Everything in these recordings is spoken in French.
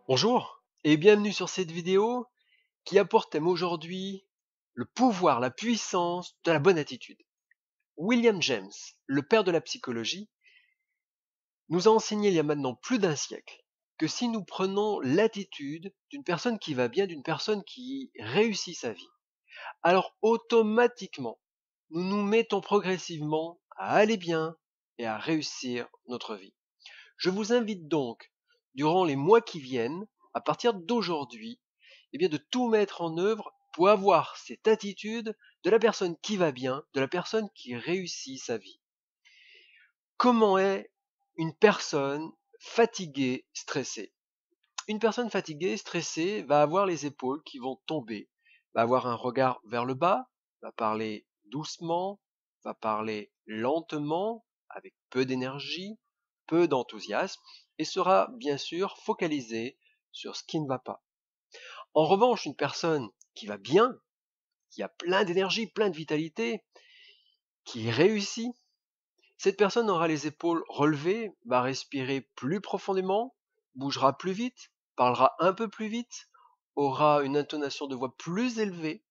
Bonjour et bienvenue sur cette vidéo qui a pour thème aujourd'hui le pouvoir, la puissance de la bonne attitude. William James, le père de la psychologie, nous a enseigné il y a maintenant plus d'un siècle que si nous prenons l'attitude d'une personne qui va bien, d'une personne qui réussit sa vie, alors automatiquement nous nous mettons progressivement à aller bien et à réussir notre vie. Je vous invite donc, durant les mois qui viennent, à partir d'aujourd'hui, eh bien de tout mettre en œuvre pour avoir cette attitude de la personne qui va bien, de la personne qui réussit sa vie. Comment est une personne fatiguée, stressée? Une personne fatiguée, stressée va avoir les épaules qui vont tomber, va avoir un regard vers le bas, va parler doucement, va parler lentement, avec peu d'énergie, peu d'enthousiasme, et sera bien sûr focalisée sur ce qui ne va pas. En revanche, une personne qui va bien, qui a plein d'énergie, plein de vitalité, qui réussit, cette personne aura les épaules relevées, va respirer plus profondément, bougera plus vite, parlera un peu plus vite, aura une intonation de voix plus élevée,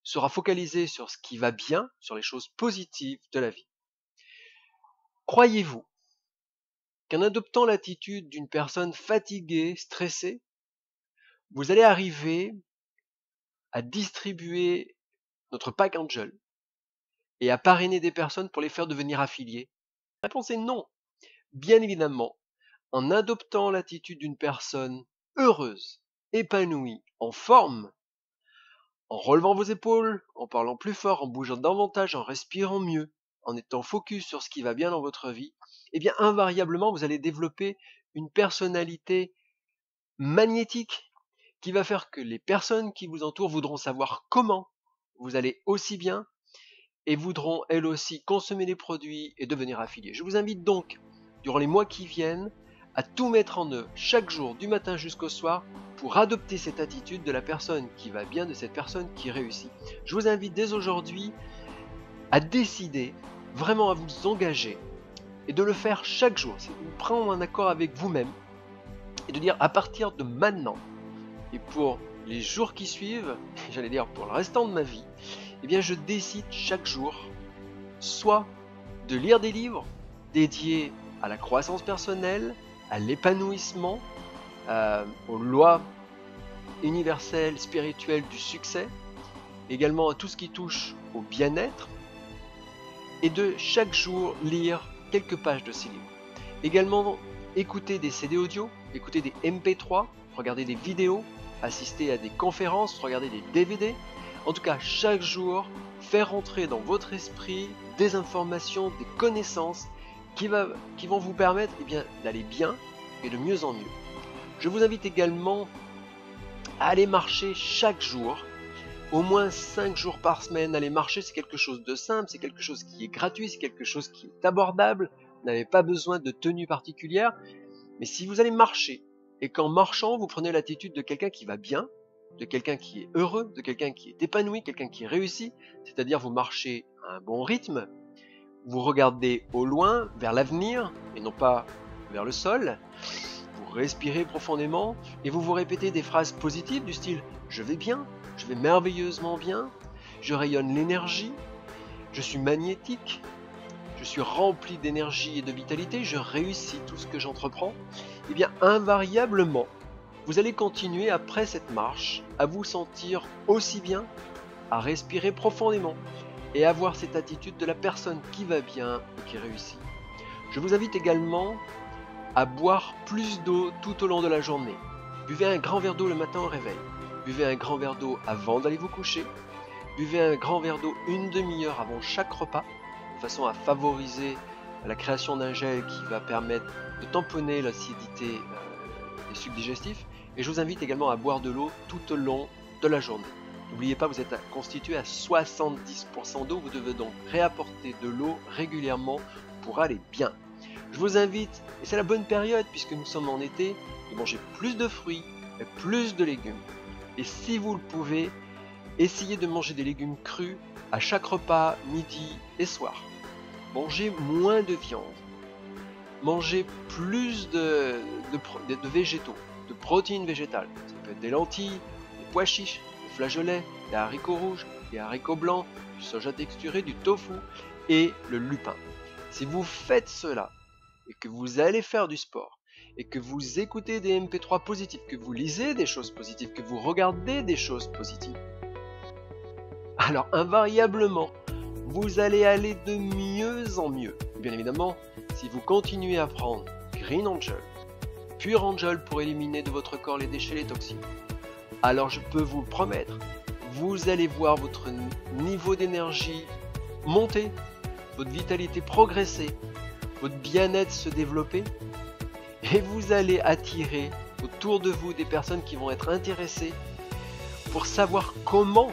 sera focalisée sur ce qui va bien, sur les choses positives de la vie. Croyez-vous qu'en adoptant l'attitude d'une personne fatiguée, stressée, vous allez arriver à distribuer notre pack Angel et à parrainer des personnes pour les faire devenir affiliés? La réponse est non. Bien évidemment, en adoptant l'attitude d'une personne heureuse, épanouie, en forme, en relevant vos épaules, en parlant plus fort, en bougeant davantage, en respirant mieux, en étant focus sur ce qui va bien dans votre vie, eh bien invariablement vous allez développer une personnalité magnétique qui va faire que les personnes qui vous entourent voudront savoir comment vous allez aussi bien et voudront elles aussi consommer les produits et devenir affiliées. Je vous invite donc, durant les mois qui viennent, à tout mettre en œuvre chaque jour, du matin jusqu'au soir, pour adopter cette attitude de la personne qui va bien, de cette personne qui réussit. Je vous invite dès aujourd'hui à décider, vraiment à vous engager, et de le faire chaque jour. C'est de prendre un accord avec vous-même, et de dire à partir de maintenant, et pour les jours qui suivent, j'allais dire pour le restant de ma vie, eh bien je décide chaque jour soit de lire des livres dédiés à la croissance personnelle, à l'épanouissement, aux lois universelles, spirituelles du succès, également à tout ce qui touche au bien-être, et de chaque jour lire quelques pages de ces livres. Également écouter des CD audio, écouter des MP3, regarder des vidéos, assister à des conférences, regarder des DVD. En tout cas, chaque jour, faire entrer dans votre esprit des informations, des connaissances qui vont vous permettre d'aller bien et de mieux en mieux. Je vous invite également à aller marcher chaque jour, au moins 5 jours par semaine. Aller marcher, c'est quelque chose de simple, c'est quelque chose qui est gratuit, c'est quelque chose qui est abordable. Vous n'avez pas besoin de tenue particulière. Mais si vous allez marcher, et qu'en marchant, vous prenez l'attitude de quelqu'un qui va bien, de quelqu'un qui est heureux, de quelqu'un qui est épanoui, quelqu'un qui réussit, c'est-à-dire vous marchez à un bon rythme, vous regardez au loin, vers l'avenir, et non pas vers le sol, vous respirez profondément, et vous vous répétez des phrases positives du style « je vais bien, je vais merveilleusement bien, je rayonne l'énergie, je suis magnétique, je suis rempli d'énergie et de vitalité, je réussis tout ce que j'entreprends », eh bien invariablement, vous allez continuer après cette marche à vous sentir aussi bien, à respirer profondément et à avoir cette attitude de la personne qui va bien et qui réussit. Je vous invite également à boire plus d'eau tout au long de la journée. Buvez un grand verre d'eau le matin au réveil. Buvez un grand verre d'eau avant d'aller vous coucher. Buvez un grand verre d'eau une demi-heure avant chaque repas, de façon à favoriser la création d'un gel qui va permettre de tamponner l'acidité des sucs digestifs. Et je vous invite également à boire de l'eau tout au long de la journée. N'oubliez pas, vous êtes constitué à 70% d'eau, vous devez donc réapporter de l'eau régulièrement pour aller bien. Je vous invite, et c'est la bonne période puisque nous sommes en été, de manger plus de fruits et plus de légumes. Et si vous le pouvez, essayez de manger des légumes crus à chaque repas, midi et soir. Mangez moins de viande. Mangez plus de végétaux. de protéines végétales. Ça peut être des lentilles, des pois chiches, des flageolets, des haricots rouges, des haricots blancs, du soja texturé, du tofu et le lupin. Si vous faites cela et que vous allez faire du sport et que vous écoutez des MP3 positifs, que vous lisez des choses positives, que vous regardez des choses positives, alors invariablement, vous allez aller de mieux en mieux. Bien évidemment, si vous continuez à prendre Green Angel, Pure Angel pour éliminer de votre corps les déchets, les toxines, alors je peux vous le promettre, vous allez voir votre niveau d'énergie monter, votre vitalité progresser, votre bien-être se développer, et vous allez attirer autour de vous des personnes qui vont être intéressées pour savoir comment,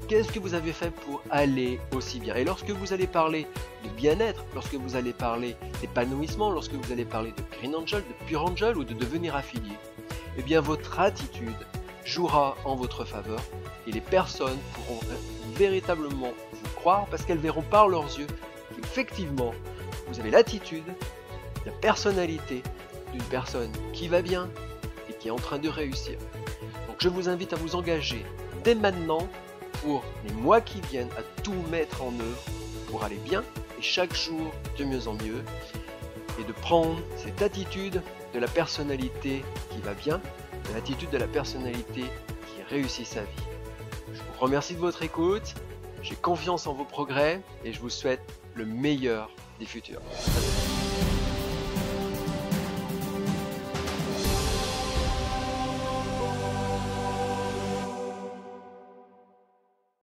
qu'est-ce que vous avez fait pour aller aussi bien. Et lorsque vous allez parler de bien-être, lorsque vous allez parler d'épanouissement, lorsque vous allez parler de Green Angel, de Pure Angel ou de devenir affilié, eh bien votre attitude jouera en votre faveur et les personnes pourront véritablement vous croire parce qu'elles verront par leurs yeux qu'effectivement vous avez l'attitude, la personnalité d'une personne qui va bien et qui est en train de réussir. Donc je vous invite à vous engager dès maintenant pour les mois qui viennent à tout mettre en œuvre pour aller bien et chaque jour de mieux en mieux et de prendre cette attitude de la personnalité qui va bien, de l'attitude de la personnalité qui réussit sa vie. Je vous remercie de votre écoute, j'ai confiance en vos progrès et je vous souhaite le meilleur des futurs.